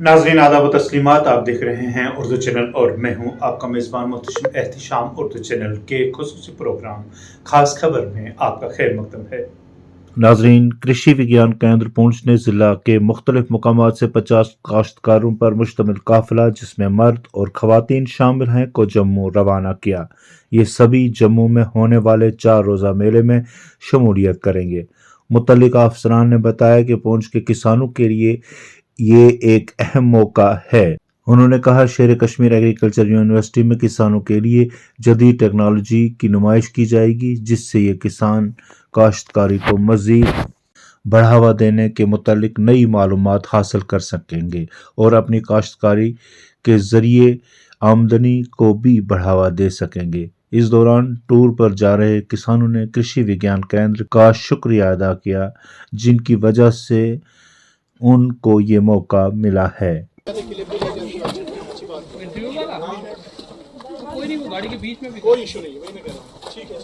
नाज़रीन आदाब व तस्लीमात, आप देख रहे हैं उर्दू चैनल और मैं हूं आपका मेज़बान मोहतशम एहतिशाम। उर्दू चैनल के खुसूसी प्रोग्राम खास खबर में आपका खैर मकदम है। नाज़रीन, कृषि विज्ञान केंद्र पुंछ ने ज़िला के मुख्तलिफ मकामात से 50 काश्तकारों पर मुश्तमिल काफिला, जिसमें मर्द और ख़वातीन शामिल हैं, को जम्मू रवाना किया। ये सभी जम्मू में होने वाले 4 रोज़ा मेले में शमूलियत करेंगे। मुतल्लिका अफसरान ने बताया कि पुंछ के किसानों के लिए ये एक अहम मौका है। उन्होंने कहा, शेर कश्मीर एग्रीकल्चर यूनिवर्सिटी में किसानों के लिए जदीद टेक्नोलॉजी की नुमाइश की जाएगी, जिससे ये किसान काश्तकारी को मज़ीद बढ़ावा देने के मुतालिक नई मालूमात हासिल कर सकेंगे और अपनी काश्तकारी के ज़रिए आमदनी को भी बढ़ावा दे सकेंगे। इस दौरान टूर पर जा रहे किसानों ने कृषि विज्ञान केंद्र का शुक्रिया अदा किया, जिनकी वजह से उनको ये मौका मिला है। गाड़ी के बीच में भी कोई इशू नहीं है, वही मैं कह रहा हूँ। ठीक है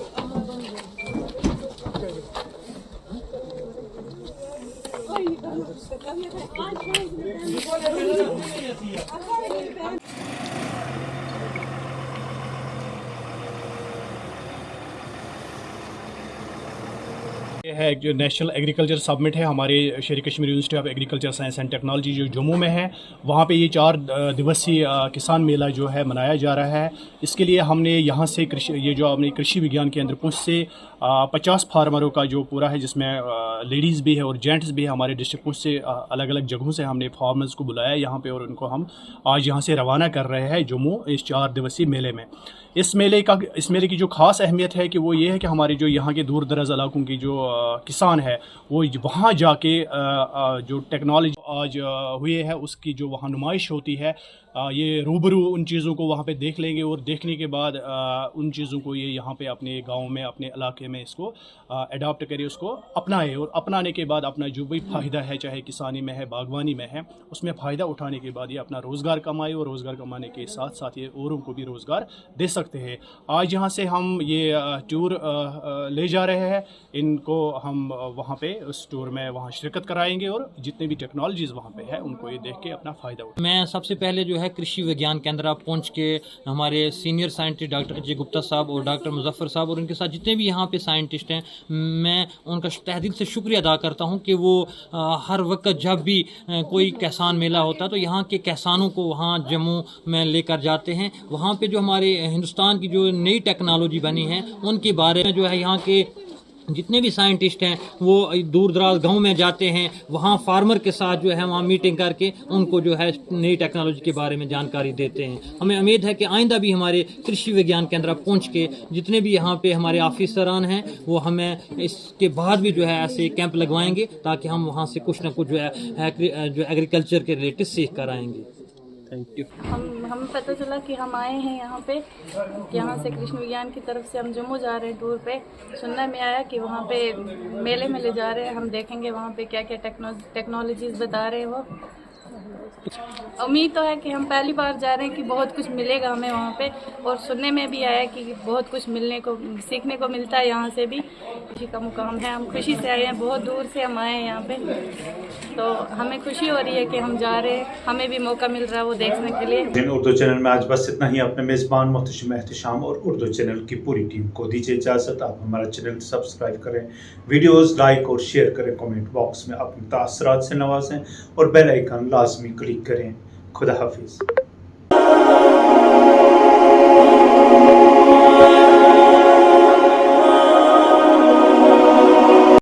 ये है जो नेशनल एग्रीकल्चर समिट है हमारे शेर Kashmir university of agriculture science and technology जो जम्मू में है, वहाँ पे ये 4 दिवसीय किसान मेला जो है मनाया जा रहा है। इसके लिए हमने यहाँ से ये जो अपने कृषि विज्ञान केंद्र पुंछ से 50 फार्मरों का जो पूरा है, जिसमें लेडीज़ भी है और जेंट्स भी है, हमारे डिस्ट्रिक्ट पुंछ से अलग अलग जगहों से हमने फार्मर्स को बुलाया यहाँ पे और उनको हम आज यहाँ से रवाना कर रहे हैं जम्मू इस 4 दिवसीय मेले में। इस मेले की जो ख़ास अहमियत है कि वो ये है कि हमारे जो यहाँ के दूर दराज इलाकों की जो किसान है वो वहाँ जाके जो टेक्नोलॉजी आज हुई है उसकी जो वहाँ नुमाइश होती है, ये रूबरू उन चीज़ों को वहाँ पे देख लेंगे और देखने के बाद उन चीज़ों को ये यहाँ पे अपने गांव में अपने इलाके में इसको अडॉप्ट करे, उसको अपनाए और अपनाने के बाद अपना जो भी फ़ायदा है, चाहे किसानी में है बागवानी में है, उसमें फ़ायदा उठाने के बाद ये अपना रोज़गार कमाए और रोज़गार कमाने के साथ साथ ये औरों को भी रोज़गार दे सकते हैं। आज यहाँ से हम ये टूर ले जा रहे हैं, इनको हम वहाँ पे उस टूर में वहाँ शिरकत कराएंगे और जितने भी टेक्नोलॉजीज़ वहाँ पे है उनको ये देख के अपना फ़ायदा उठाएंगे। मैं सबसे पहले जो है कृषि विज्ञान केंद्र पुंछ के हमारे senior scientist doctor Ajay Gupta साहब और डॉक्टर मुजफ्फर साहब और उनके साथ जितने भी यहाँ पे साइंटिस्ट हैं, मैं उनका तहे दिल से शुक्रिया अदा करता हूँ कि वो हर वक्त जब भी कोई किसान मेला होता है तो यहाँ के किसानों को वहाँ जम्मू में लेकर जाते हैं। वहाँ पे जो हमारे हिंदुस्तान की जो नई टेक्नोलॉजी बनी है उनके बारे में जो है यहाँ के जितने भी साइंटिस्ट हैं वो दूर दराज गांव में जाते हैं, वहाँ फार्मर के साथ जो है वहाँ मीटिंग करके उनको जो है नई टेक्नोलॉजी के बारे में जानकारी देते हैं। हमें उम्मीद है कि आइंदा भी हमारे कृषि विज्ञान केंद्र पुंछ के जितने भी यहाँ पे हमारे ऑफिसरान हैं वो हमें इसके बाद भी जो है ऐसे कैंप लगवाएंगे ताकि हम वहाँ से कुछ ना कुछ जो एग्रीकल्चर के रिलेटेड सीख कर आएंगे। Thank you. हम पता चला कि हम आए हैं यहाँ पे, यहाँ से कृषि विज्ञान की तरफ से हम जम्मू जा रहे हैं टूर पे। सुनने में आया कि वहाँ पे मेले में ले जा रहे हैं, हम देखेंगे वहाँ पे क्या क्या टेक्नोलॉजीज़ बता रहे हैं वो। उम्मीद तो है कि हम पहली बार जा रहे हैं कि बहुत कुछ मिलेगा हमें वहाँ पे, और सुनने में भी आया कि बहुत कुछ सीखने को मिलता है यहाँ से भी। खुशी का मुकाम है, हम खुशी से आए हैं, बहुत दूर से हम आए हैं यहाँ पे, तो हमें खुशी हो रही है कि हम जा रहे हैं, हमें भी मौका मिल रहा है वो देखने के लिए। उर्दू चैनल में आज बस इतना ही। अपने मेज़बान मोहतशम एहतिशाम और उर्दू चैनल की पूरी टीम को दीजिए इजाज़त। आप हमारा चैनल सब्सक्राइब करें, वीडियोज़ लाइक और शेयर करें, कमेंट बॉक्स में अपने तासरात से नवाजें और बेल आइकन लाजमी क्लिक करें। खुदा हाफिज़।